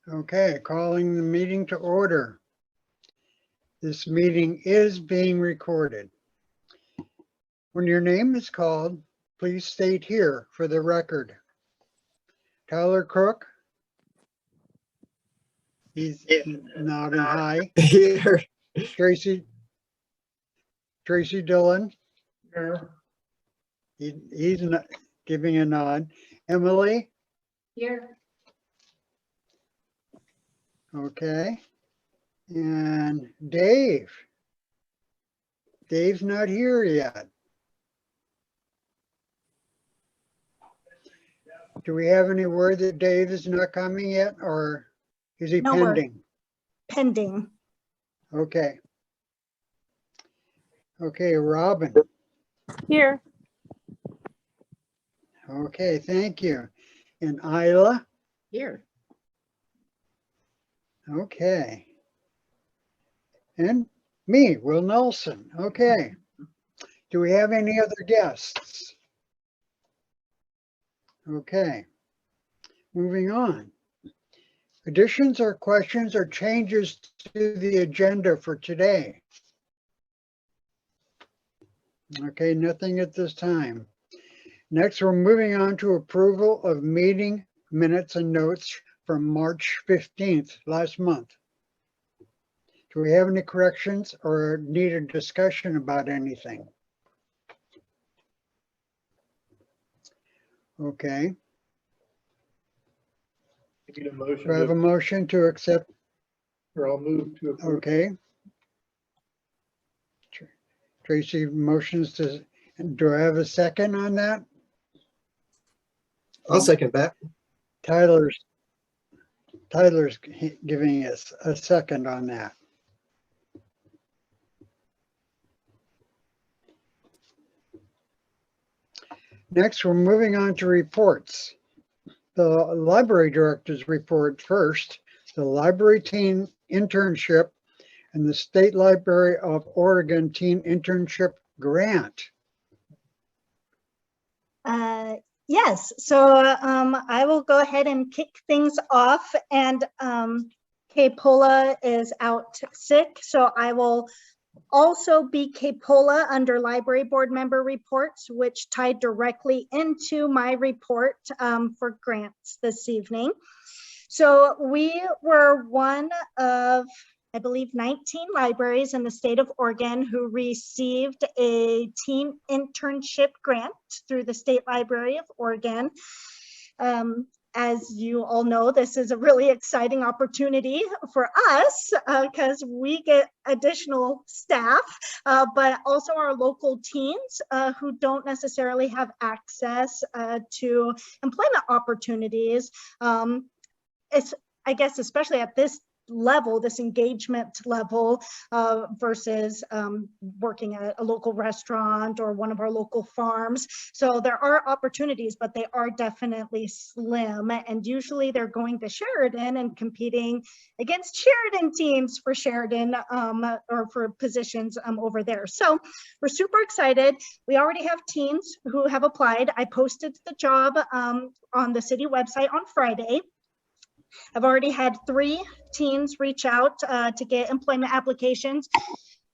Okay, calling the meeting to order. This meeting is being recorded. When your name is called, please state here for the record. Tyler Crook? He's nodding hi. Here. Tracy Dillon? Here. He's not giving a nod. Emily? Here. Okay. And Dave? Dave's not here yet. Do we have any word that Dave is not coming yet, or is he No word. pending? Pending. Okay. Okay, Robin. Here. Okay, thank you. And Isla? Here. Okay. And me, Will Nelson. Okay. Do we have any other guests? Okay. Moving on. Additions or questions or changes to the agenda for today? Okay, nothing at this time. Next, we're moving on to approval of meeting minutes and notes from March 15th, last month. Do we have any corrections or need a discussion about anything? Okay, I need a motion. do I have a motion to accept? Or I'll move to approve. Okay. Tracy motions to, do I have a second on that? I'll second that. Tyler's giving us a second on that. Next, we're moving on to reports. The library director's report first, the library teen internship and the State Library of Oregon teen internship grant. Yes, so I will go ahead and kick things off, and Kay Pola is out sick, so I will also be Kay Pola under library board member reports, which tied directly into my report for grants this evening. So we were one of, I believe, 19 libraries in the state of Oregon who received a teen internship grant through the State Library of Oregon. As you all know, this is a really exciting opportunity for us because we get additional staff, but also our local teens who don't necessarily have access to employment opportunities. It's, I guess, especially at this level, this engagement level versus working at a local restaurant or one of our local farms. So there are opportunities, but they are definitely slim. And usually they're going to Sheridan and competing against Sheridan teams for Sheridan or for positions over there. So we're super excited. We already have teens who have applied. I posted the job on the city website on Friday. I've already had 3 teens reach out to get employment applications.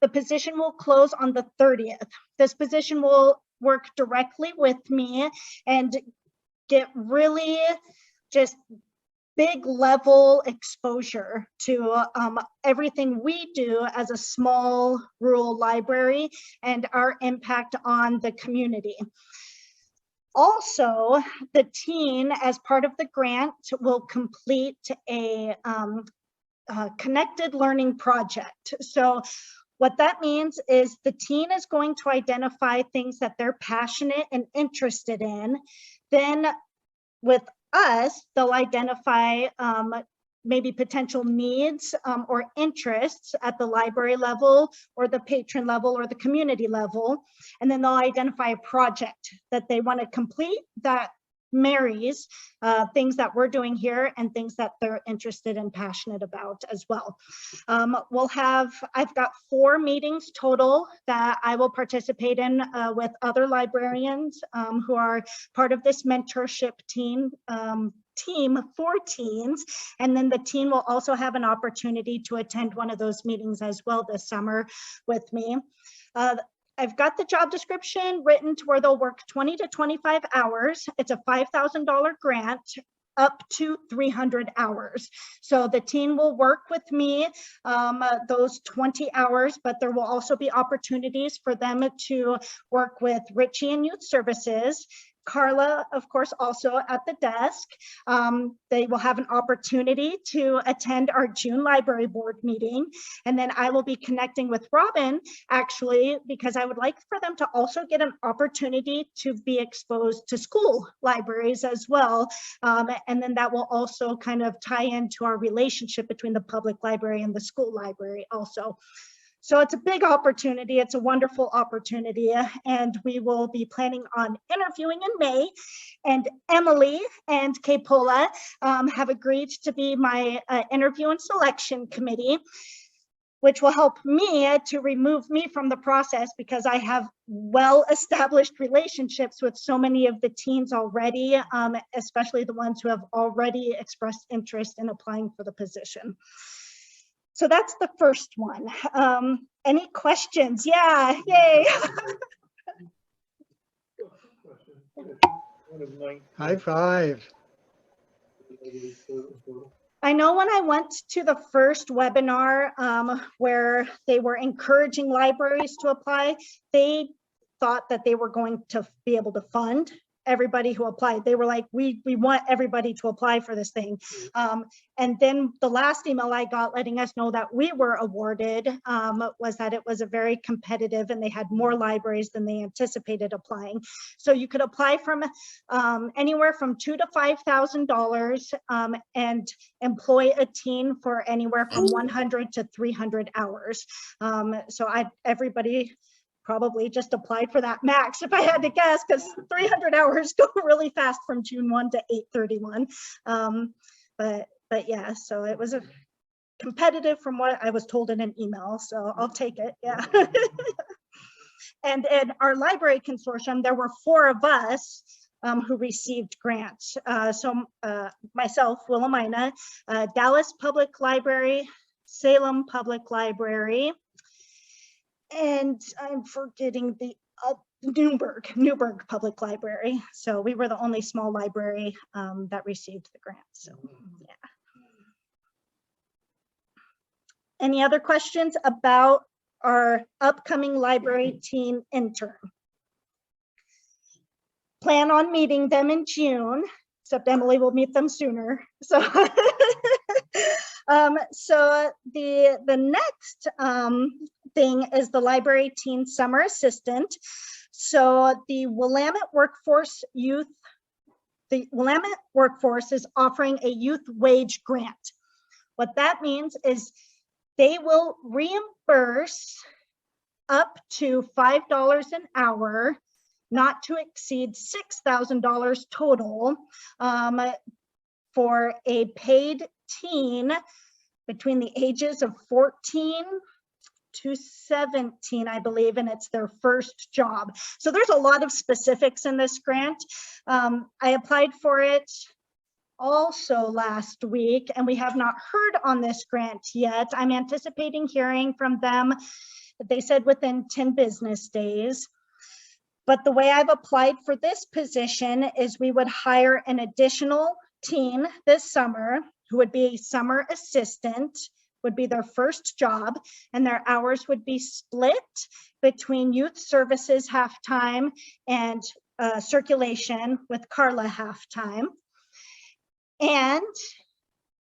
The position will close on the 30th. This position will work directly with me and get really just big level exposure to everything we do as a small rural library and our impact on the community. Also, the teen, as part of the grant, will complete a connected learning project. So what that means is the teen is going to identify things that they're passionate and interested in. Then with us, they'll identify maybe potential needs or interests at the library level or the patron level or the community level. And then they'll identify a project that they want to complete that marries things that we're doing here and things that they're interested and passionate about as well. I've got 4 meetings total that I will participate in with other librarians who are part of this mentorship team team for teens. And then the teen will also have an opportunity to attend one of those meetings as well this summer with me. I've got the job description written to where they'll work 20 to 25 hours. It's a $5,000 grant up to 300 hours. So the teen will work with me those 20 hours, but there will also be opportunities for them to work with Richie and Youth Services. Carla, of course, also at the desk. They will have an opportunity to attend our June library board meeting. And then I will be connecting with Robin, actually, because I would like for them to also get an opportunity to be exposed to school libraries as well. And then that will also kind of tie into our relationship between the public library and the school library also. So it's a big opportunity. It's a wonderful opportunity, and we will be planning on interviewing in May. And Emily and Kay-Pola have agreed to be my interview and selection committee, which will help me to remove me from the process because I have well-established relationships with so many of the teens already, especially the ones who have already expressed interest in applying for the position. So that's the first one. Any questions? Yeah, yay. High five. I know when I went to the first webinar where they were encouraging libraries to apply, they thought that they were going to be able to fund everybody who applied. They were like, we want everybody to apply for this thing. And then the last email I got letting us know that we were awarded was that it was a very competitive and they had more libraries than they anticipated applying. So you could apply from anywhere from $2,000 to $5,000 and employ a teen for anywhere from 100 to 300 hours. So everybody probably just applied for that max if I had to guess, because 300 hours go really fast from June 1 to 8/31. But yeah, so it was a competitive from what I was told in an email, so I'll take it, yeah. And in our library consortium, there were 4 of us who received grants. Myself, Willamina, Dallas Public Library, Salem Public Library, and I'm forgetting the Newburgh Public Library. So we were the only small library that received the grant. So yeah. Any other questions about our upcoming library teen intern? Plan on meeting them in June, except Emily will meet them sooner. So, so the next thing is the library teen summer assistant. So the Willamette Workforce is offering a youth wage grant. What that means is they will reimburse up to $5 an hour, not to exceed $6,000 total for a paid teen between the ages of 14 to 17, I believe, and it's their first job. So there's a lot of specifics in this grant. I applied for it also last week, and we have not heard on this grant yet. I'm anticipating hearing from them, they said within 10 business days. But the way I've applied for this position is we would hire an additional teen this summer who would be a summer assistant, would be their first job, and their hours would be split between youth services half-time and circulation with Carla half-time. And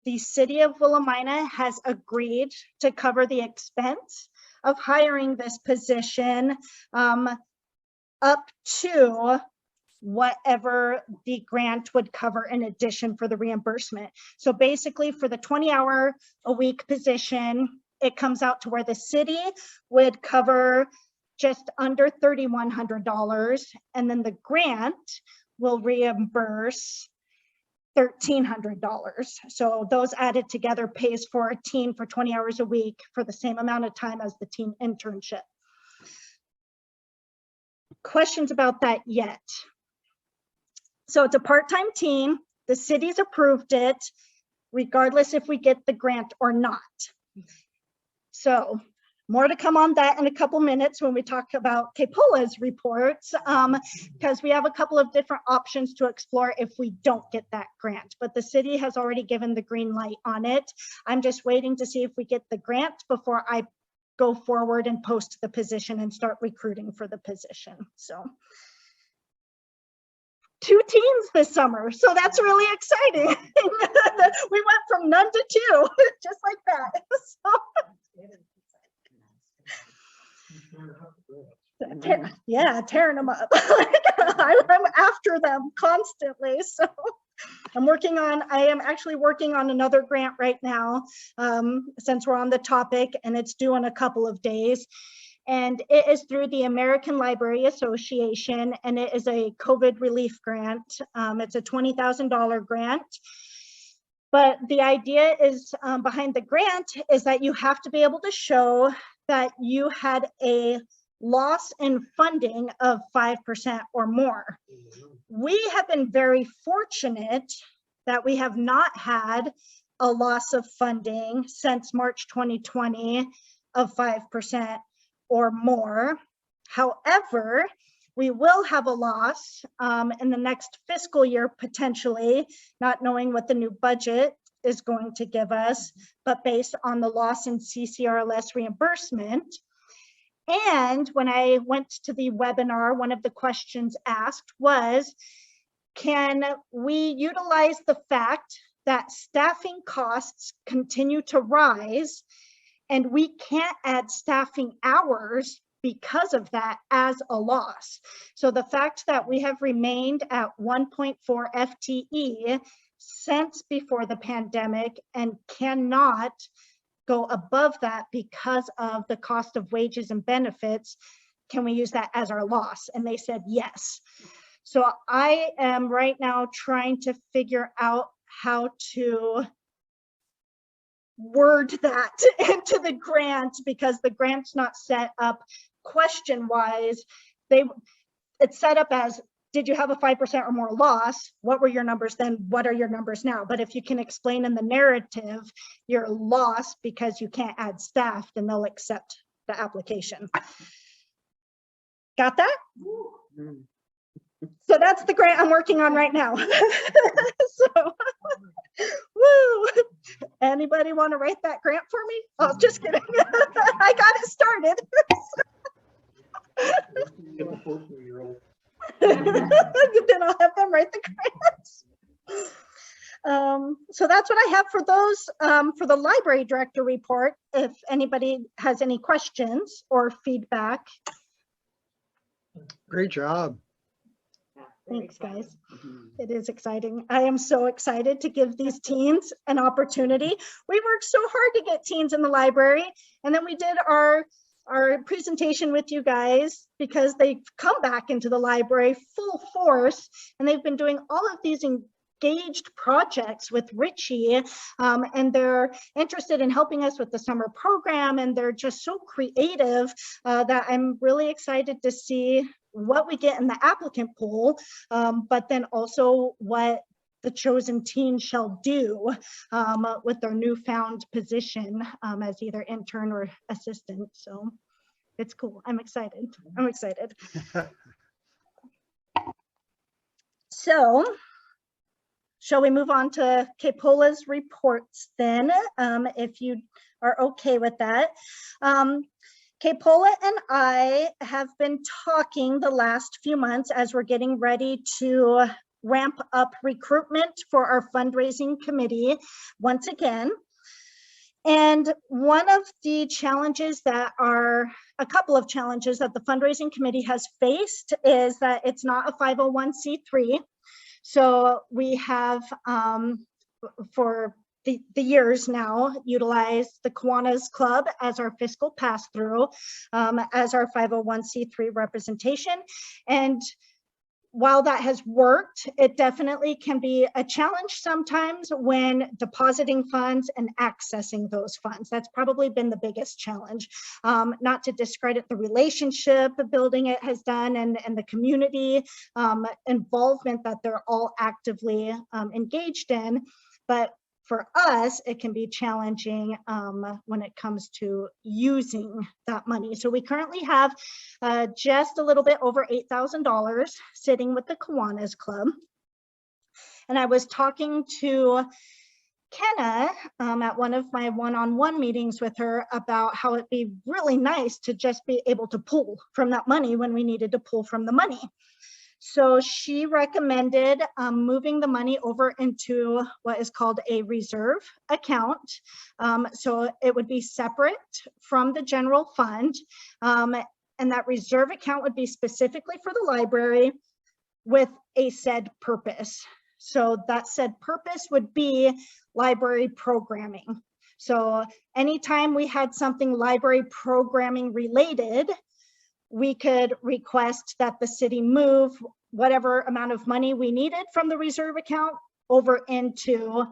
the city of Willamina has agreed to cover the expense of hiring this position up to whatever the grant would cover in addition for the reimbursement. So basically for the 20-hour-a-week position, it comes out to where the city would cover just under $3,100, and then the grant will reimburse $1,300. So those added together pays for a teen for 20 hours a week for the same amount of time as the teen internship. Questions about that yet? So it's a part-time teen. The city's approved it, regardless if we get the grant or not. So more to come on that in a couple minutes when we talk about KPOLA's reports, because we have a couple of different options to explore if we don't get that grant. But the city has already given the green light on it. I'm just waiting to see if we get the grant before I go forward and post the position and start recruiting for the position. So 2 teams this summer, so that's really exciting. We went from none to 2, just like that. So, yeah, tearing them up. I'm after them constantly. So I am actually working on another grant right now, since we're on the topic, and it's due in a couple of days. And it is through the American Library Association, and it is a COVID relief grant. It's a $20,000 grant. But the idea is behind the grant is that you have to be able to show that you had a loss in funding of 5% or more. We have been very fortunate that we have not had a loss of funding since March 2020 of 5% or more. However, we will have a loss in the next fiscal year, potentially, not knowing what the new budget is going to give us, but based on the loss in CCRLS reimbursement. And when I went to the webinar, one of the questions asked was, can we utilize the fact that staffing costs continue to rise and we can't add staffing hours because of that as a loss? So the fact that we have remained at 1.4 FTE since before the pandemic and cannot go above that because of the cost of wages and benefits, can we use that as our loss? And they said yes. So I am right now trying to figure out how to word that into the grant, because the grant's not set up question wise. It's set up as, did you have a 5% or more loss? What were your numbers then? What are your numbers now? But if you can explain in the narrative your loss because you can't add staff, then they'll accept the application. Got that? So that's the grant I'm working on right now. So, woo! Anybody want to write that grant for me? Oh, just kidding. I got it started. Get a 14-year-old. Then I'll have them write the grants. So that's what I have for those, for the library director report. If anybody has any questions or feedback. Great job. Thanks, guys. It is exciting. I am so excited to give these teens an opportunity. We worked so hard to get teens in the library, and then we did our presentation with you guys because they've come back into the library full force, and they've been doing all of these engaged projects with Richie, and they're interested in helping us with the summer program, and they're just so creative that I'm really excited to see what we get in the applicant pool, but then also what the chosen teen shall do with their newfound position as either intern or assistant. So it's cool. I'm excited. I'm excited. So shall we move on to KPOLA's reports then, if you are okay with that? KPOLA and I have been talking the last few months as we're getting ready to ramp up recruitment for our fundraising committee once again. And one of the challenges that are, a couple of challenges that the fundraising committee has faced is that it's not a 501c3. So we have, for the years now, utilized the Kiwanis Club as our fiscal pass-through, as our 501c3 representation. And while that has worked, it definitely can be a challenge sometimes when depositing funds and accessing those funds. That's probably been the biggest challenge. Not to discredit the relationship building it has done and the community involvement that they're all actively engaged in, but for us, it can be challenging when it comes to using that money. So we currently have just a little bit over $8,000 sitting with the Kiwanis Club. And I was talking to Kenna at one of my one-on-one meetings with her about how it'd be really nice to just be able to pull from that money when we needed to pull from the money. So she recommended moving the money over into what is called a reserve account. So it would be separate from the general fund. And that reserve account would be specifically for the library with a said purpose. So that said purpose would be library programming. So anytime we had something library programming related, we could request that the city move whatever amount of money we needed from the reserve account over into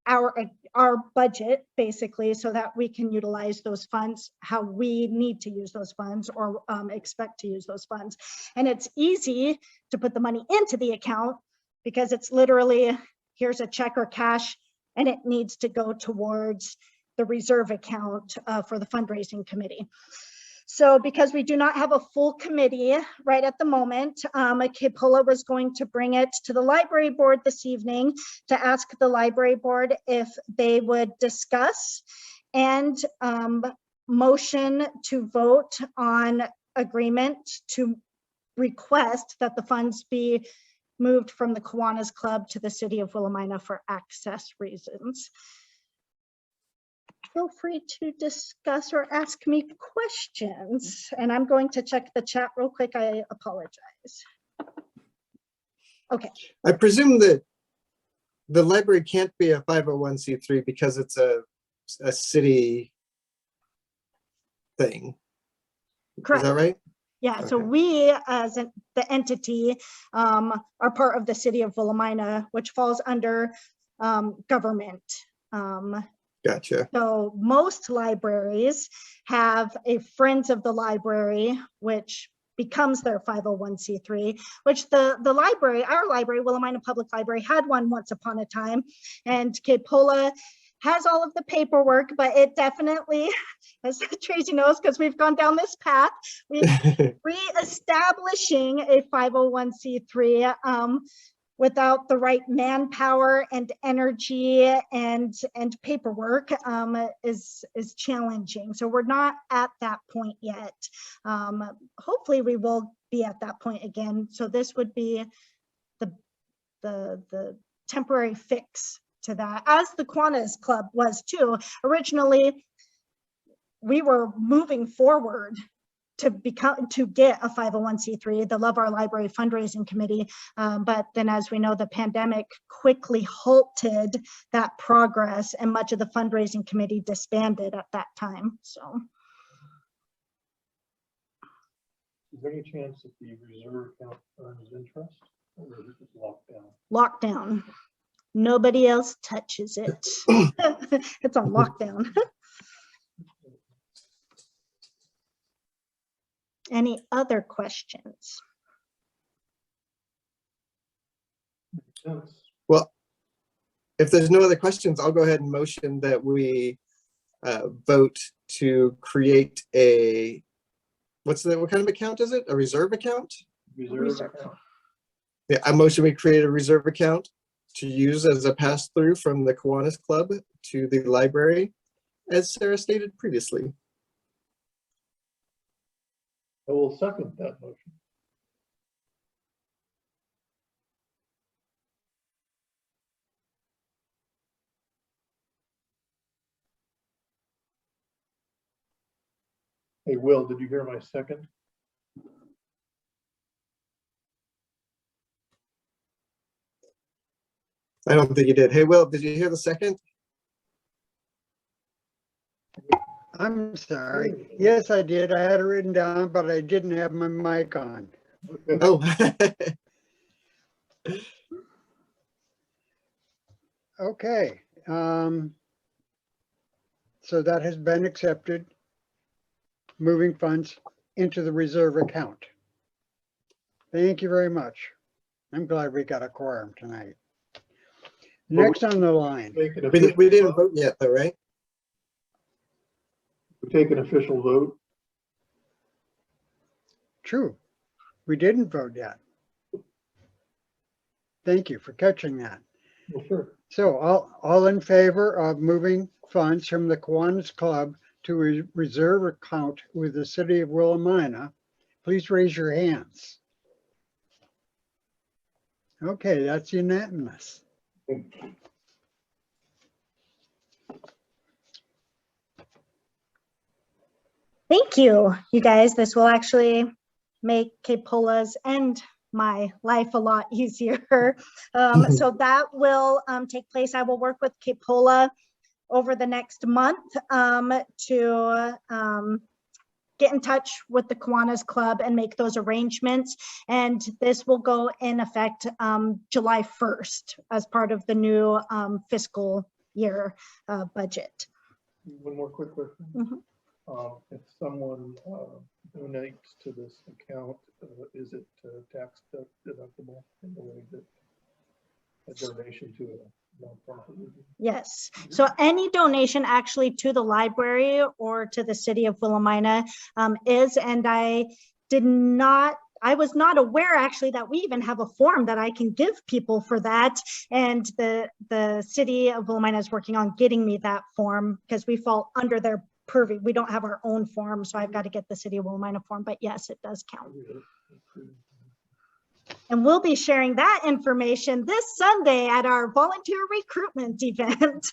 our budget, basically, so that we can utilize those funds how we need to use those funds or expect to use those funds. And it's easy to put the money into the account because it's literally, here's a check or cash, and it needs to go towards the reserve account for the fundraising committee. So because we do not have a full committee right at the moment, Kepola was going to bring it to the library board this evening to ask the library board if they would discuss and motion to vote on agreement to request that the funds be moved from the Kiwanis Club to the city of Willamina for access reasons. Feel free to discuss or ask me questions. And I'm going to check the chat real quick. I apologize. Okay. I presume that the library can't be a 501c3 because it's a city thing. Correct. Is that right? Yeah, so Okay. we as the entity are part of the city of Willamina, which falls under government. Gotcha. So most libraries have a Friends of the Library, which becomes their 501c3, which the library, our library, Willamina Public Library, had one once upon a time. And Kepola has all of the paperwork, but it definitely, as Tracy knows, because we've gone down this path, re-establishing a 501c3 without the right manpower and energy and paperwork is challenging. So we're not at that point yet. Hopefully we will be at that point again. So this would be the temporary fix to that, as the Kiwanis Club was too. Originally, we were moving forward to get a 501c3, the Love Our Library fundraising committee. But then, as we know, the pandemic quickly halted that progress, and much of the fundraising committee disbanded at that time. So, Is there any chance that the reserve account earns interest, or is it just locked down? lockdown. Nobody else touches it. It's on lockdown. Any other questions? Makes sense. Well, if there's no other questions, I'll go ahead and motion that we vote to create a, what kind of account is it? A reserve account? Reserve account. Yeah, I motion we create a reserve account to use as a pass-through from the Kiwanis Club to the library, as Sarah stated previously. I will second that motion. Hey, Will, did you hear my second? I don't think you did. Hey, Will, did you hear the second? I'm sorry. Yes, I did. I had it written down, but I didn't have my mic on. Oh, Okay. So that has been accepted. Moving funds into the reserve account. Thank you very much. I'm glad we got a quorum tonight. Next on the line, Take an We official didn't vote. vote yet though, right? We take an official vote. true, we didn't vote yet. Thank you for catching that. Well, sure. So all in favor of moving funds from the Kiwanis Club to a reserve account with the city of Willamina, please raise your hands. Okay, that's unanimous. Thank you, you guys. This will actually make K-Pola's and my life a lot easier. So that will take place. I will work with K-Pola over the next month to get in touch with the Kiwanis Club and make those arrangements. And this will go in effect July 1st as part of the new fiscal year budget. One more quick question. Mhm. If someone donates to this account, is it tax deductible in the way that a donation to a nonprofit would be? Yes. So any donation actually to the library or to the city of Willamina is, and I was not aware actually that we even have a form that I can give people for that. And the city of Willamina is working on getting me that form because we fall under their purview. We don't have our own form, so I've got to get the city of Willamina form, but yes, it does count. And we'll be sharing that information this Sunday at our volunteer recruitment event.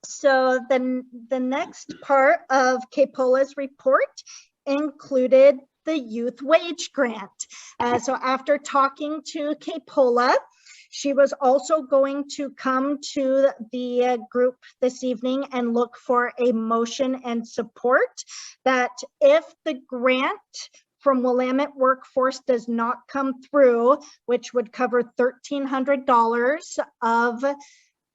So the next part of K-Pola's report included the youth wage grant. So after talking to K-Pola, she was also going to come to the group this evening and look for a motion and support that if the grant from Willamette Workforce does not come through, which would cover $1,300 of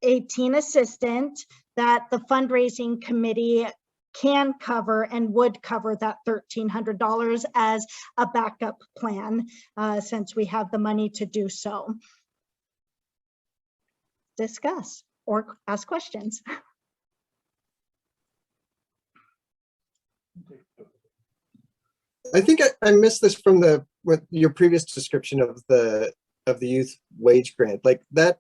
a teen assistant, that the fundraising committee can cover and would cover that $1,300 as a backup plan, since we have the money to do so. Discuss or ask questions. I think I missed this from with your previous description of the youth wage grant. Like that,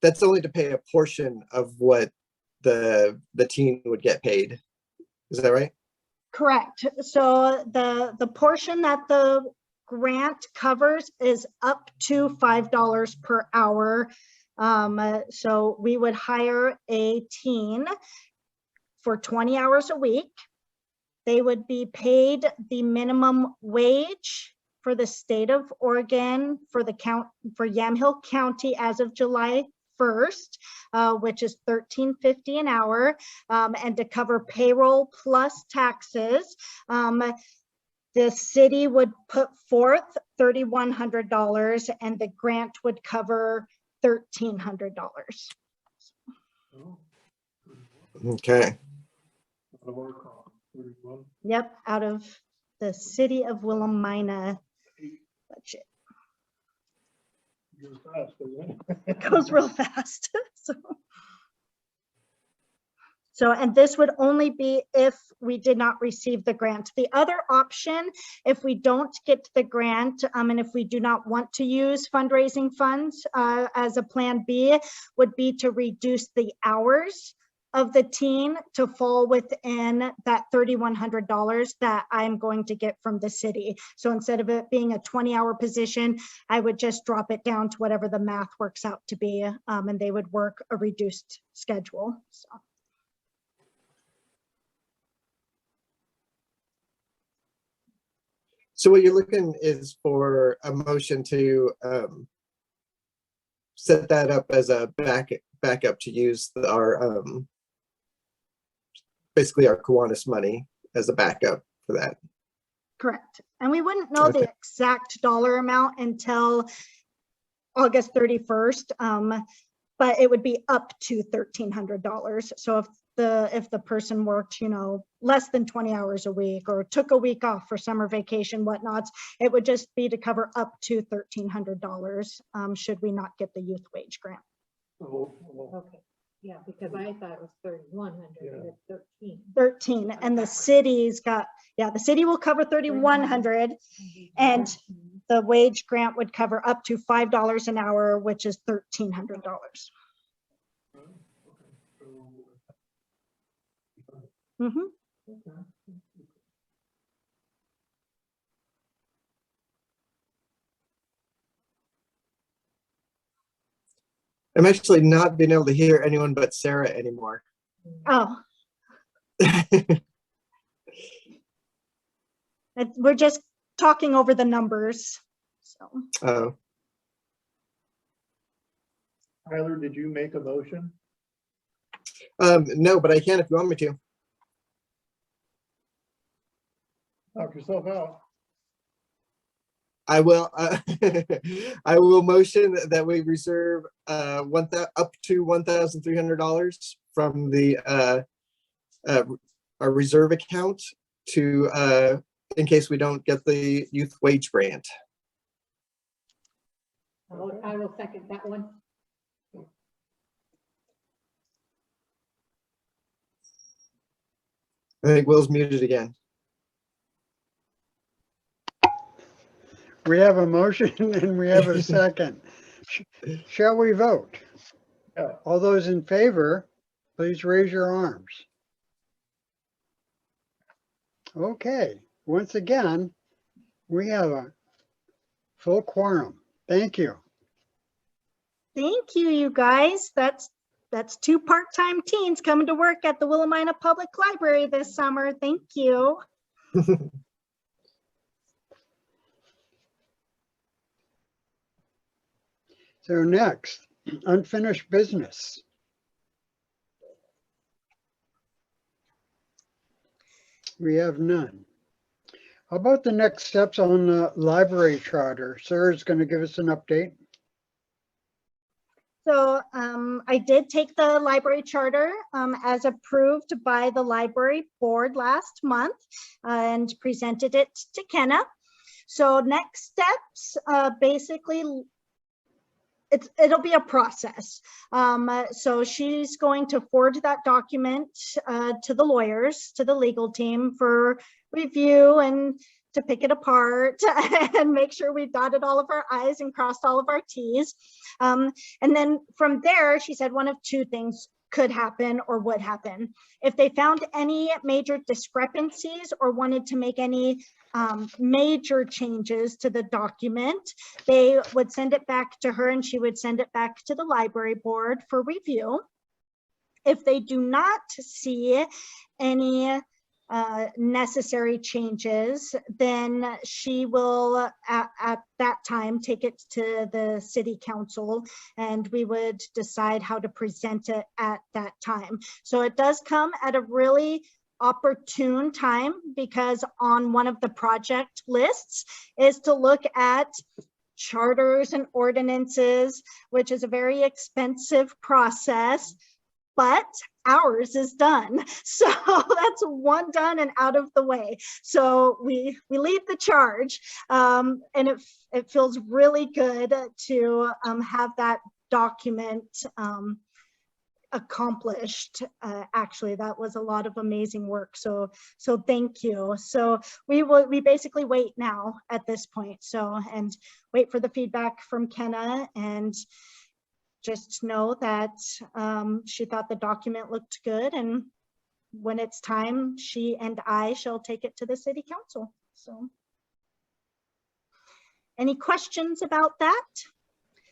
that's only to pay a portion of what the teen would get paid. Is that right? Correct. So the portion that the grant covers is up to $5 per hour. So we would hire a teen for 20 hours a week. They would be paid the minimum wage for the state of Oregon for Yamhill County as of July 1st, which is $13.50 an hour, and to cover payroll plus taxes. The city would put forth $3,100 and the grant would cover $1,300. Okay. Yep, out of the city of Willamina budget. Goes fast, doesn't it? It goes real fast. So, and this would only be if we did not receive the grant. The other option, if we don't get the grant, and if we do not want to use fundraising funds as a plan B, would be to reduce the hours of the teen to fall within that $3,100 that I'm going to get from the city. So instead of it being a 20-hour position, I would just drop it down to whatever the math works out to be, and they would work a reduced schedule. So what you're looking is for a motion to set that up as a backup to use our basically our Kiwanis money as a backup for that. Correct. And we wouldn't know the Okay. exact dollar amount until August 31st. But it would be up to $1,300. So if the person worked, less than 20 hours a week or took a week off for summer vacation, whatnots, it would just be to cover up to $1,300 should we not get the youth wage grant. Okay, yeah, because I thought it was 3,100, Yeah. but it's 13. 13, and the city will cover 3,100, and the wage grant would cover up to $5 an hour, which is $1,300. Mhm. I'm actually not being able to hear anyone but Sarah anymore. Oh, we're just talking over the numbers. So Oh, Tyler, did you make a motion? no, but I can if you want me to. Knock yourself out. I will. I will motion that we reserve up to $1,300 from the our reserve account to in case we don't get the youth wage grant. I will second that one. I think Will's muted again. We have a motion and we have a second. Shall we vote? Yeah. All those in favor, please raise your arms. Okay, once again, we have a full quorum. Thank you. thank you, you guys. That's 2 part-time teens coming to work at the Willamina Public Library this summer. Thank you. So next, unfinished business. We have none. How about the next steps on the library charter? Sarah's going to give us an update. So I did take the library charter as approved by the library board last month and presented it to Kenna. So next steps, basically, it'll be a process. So she's going to forward that document to the lawyers, to the legal team for review and to pick it apart and make sure we've dotted all of our I's and crossed all of our T's. And then from there, she said one of 2 things could happen or would happen. If they found any major discrepancies or wanted to make any major changes to the document, they would send it back to her and she would send it back to the library board for review. If they do not see any necessary changes, then she will at that time take it to the city council and we would decide how to present it at that time. So it does come at a really opportune time because on one of the project lists is to look at charters and ordinances, which is a very expensive process, but ours is done. So that's one done and out of the way. So we lead the charge and it feels really good to have that document accomplished. Actually, that was a lot of amazing work. So thank you. So we basically wait now at this point. So, and wait for the feedback from Kenna and just know that she thought the document looked good, and when it's time, she and I shall take it to the city council. So any questions about that?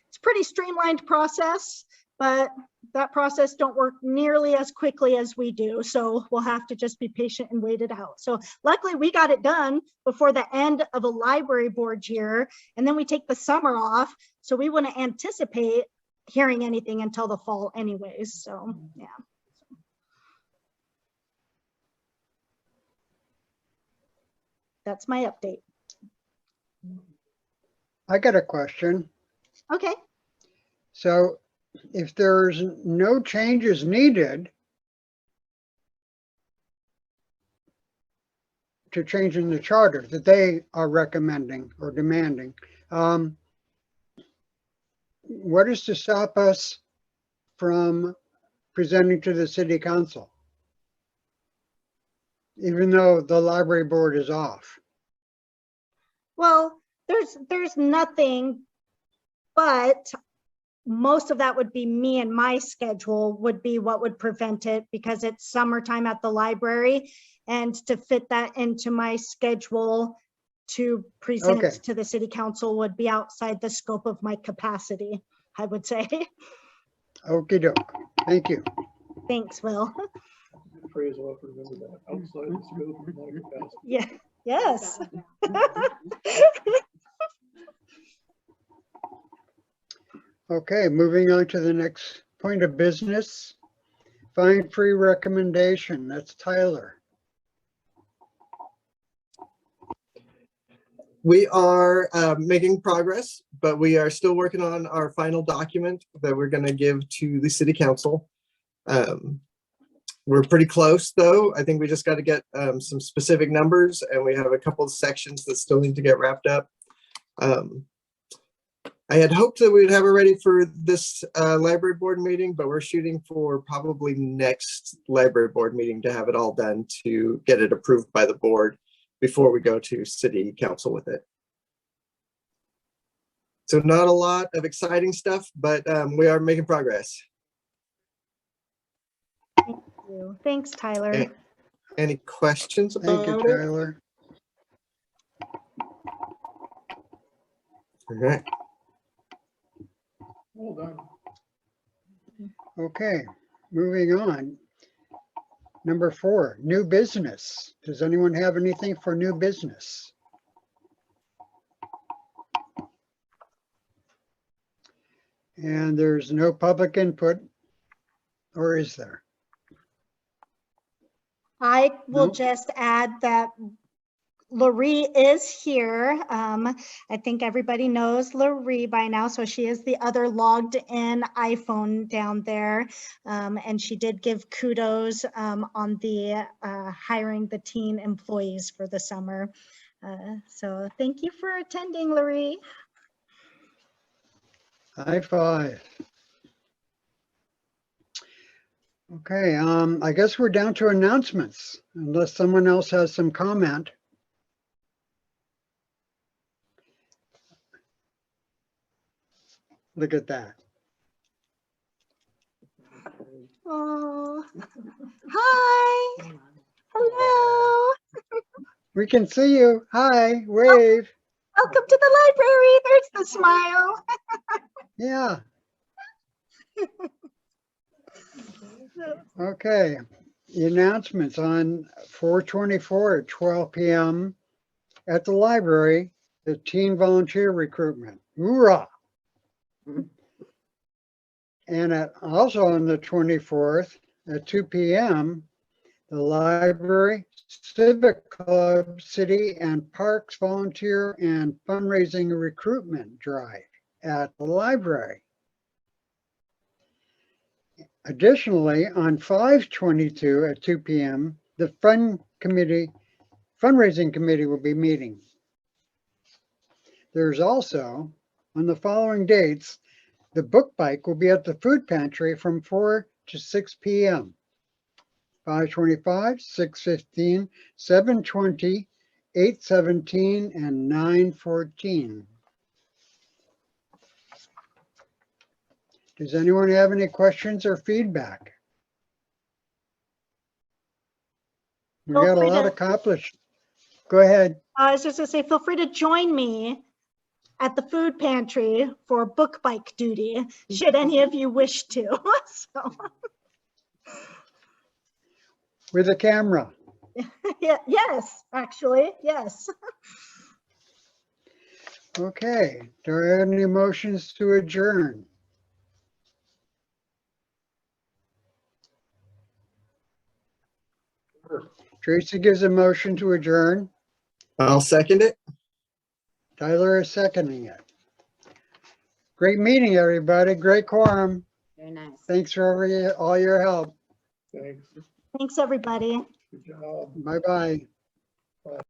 It's a pretty streamlined process, but that process don't work nearly as quickly as we do. So we'll have to just be patient and wait it out. So luckily we got it done before the end of a library board year, and then we take the summer off. So we wouldn't anticipate hearing anything until the fall anyways. So yeah. that's my update. I got a question. Okay. So if there's no changes needed to changing the charter that they are recommending or demanding, what is to stop us from presenting to the city council? Even though the library board is off. Well, there's nothing, but most of that would be me, and my schedule would be what would prevent it, because it's summertime at the library, and to fit that into my schedule to present Okay. to the city council would be outside the scope of my capacity, I would say. Okey doke. Thank you. Thanks, Will. Good phrase, I'll have to remember that. Outside the scope of my capacity. Yeah, yes. Okay, moving on to the next point of business. Fine-free recommendation. That's Tyler. We are making progress, but we are still working on our final document that we're going to give to the city council. We're pretty close, though. I think we just got to get some specific numbers, and we have a couple of sections that still need to get wrapped up. I had hoped that we'd have it ready for this library board meeting, but we're shooting for probably next library board meeting to have it all done to get it approved by the board before we go to city council with it. So not a lot of exciting stuff, but we are making progress. Thank you. Thanks, Tyler. Okay. Any questions Thank you, about it? Tyler. All right. Well done. Okay, moving on. Number 4, new business. Does anyone have anything for new business? And there's no public input, or is there? I will No? just add that Laurie is here. I think everybody knows Laurie by now, so she is the other logged in iPhone down there. And she did give kudos on the hiring the teen employees for the summer. So thank you for attending, Laurie. High five. Okay, I guess we're down to announcements, unless someone else has some comment. Look at that. Oh, hi. Hello. We can see you. Hi, wave. Welcome to the library. There's the smile. Yeah. Okay. The announcements on 4/24 at 12 p.m. at the library, the teen volunteer recruitment. Hoorah! And also on the 24th at 2 p.m., the library, Civic Club, City and Parks volunteer and fundraising recruitment drive at the library. Additionally, on 5/22 at 2 p.m., the fundraising committee will be meeting. There's also, on the following dates, the book bike will be at the food pantry from 4 to 6 p.m. 5:25, 6:15, 7:20, 8:17, and 9:14. Does anyone have any questions or feedback? We Feel got a free lot to- accomplished. Go ahead. I was just gonna say, feel free to join me at the food pantry for book bike duty, should any of you wish to. So, With a camera. yeah, yes, actually, yes. Okay, do I have any motions to adjourn? Sure. Tracy gives a motion to adjourn. I'll second it. Tyler is seconding it. Great meeting, everybody. Great quorum. Very nice. Thanks for all your help. Thanks, Thanks, everybody. good job. Bye-bye.